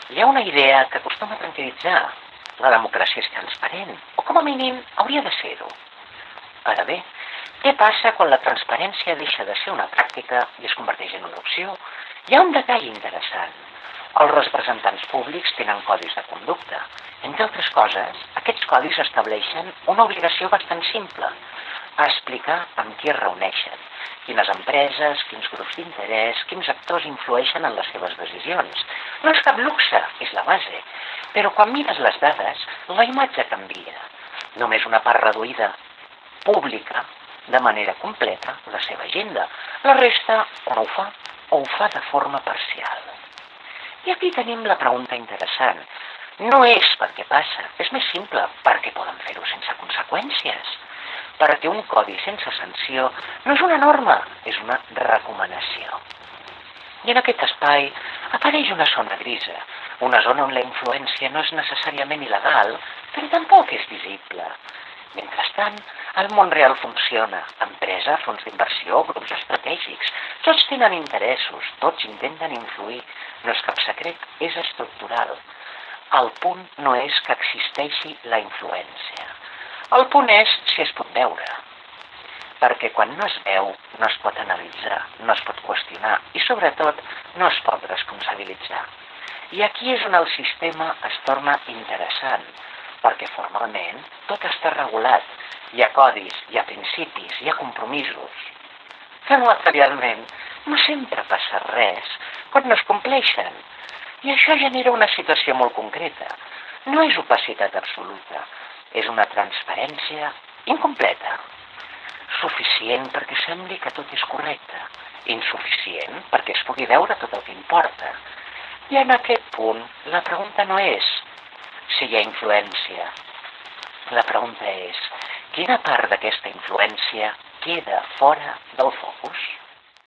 Hi ha una idea que acostuma a tranquil·litzar. La democràcia és transparent, o com a mínim hauria de ser-ho. Ara bé, què passa quan la transparència deixa de ser una pràctica i es converteix en una opció? Hi ha un detall interessant. Els representants públics tenen codis de conducta. Entre altres coses, aquests codis estableixen una obligació bastant simple: a explicar amb qui es reuneixen, quines empreses, quins grups d'interès, quins actors influeixen en les seves decisions. No és cap luxe, és la base, però quan mires les dades, la imatge canvia. Només una part reduïda, pública, de manera completa, la seva agenda. La resta o no ho fa, o ho fa de forma parcial. I aquí tenim la pregunta interessant. No és per què passa, és més simple, perquè poden fer-ho sense conseqüències. Perquè un codi sense sanció no és una norma, és una recomanació. I en aquest espai apareix una zona grisa, una zona on la influència no és necessàriament il·legal, però tampoc és visible. Mentrestant, el món real funciona. Empresa, fons d'inversió, grups estratègics. Tots tenen interessos, tots intenten influir. No és cap secret, és estructural. El punt no és que existeixi la influència. El punt és si es pot veure. Perquè quan no es veu, no es pot analitzar, no es pot qüestionar i, sobretot, no es pot responsabilitzar. I aquí és on el sistema es torna interessant, perquè formalment tot està regulat. Hi ha codis, hi ha principis, hi ha compromisos. Però materialment no sempre passa res quan no es compleixen. I això genera una situació molt concreta. No és opacitat absoluta, és una transparència incompleta. Suficient perquè sembli que tot és correcte, insuficient perquè es pugui veure tot el que importa. I en aquest punt la pregunta no és si hi ha influència. La pregunta és: quina part d'aquesta influència queda fora del focus?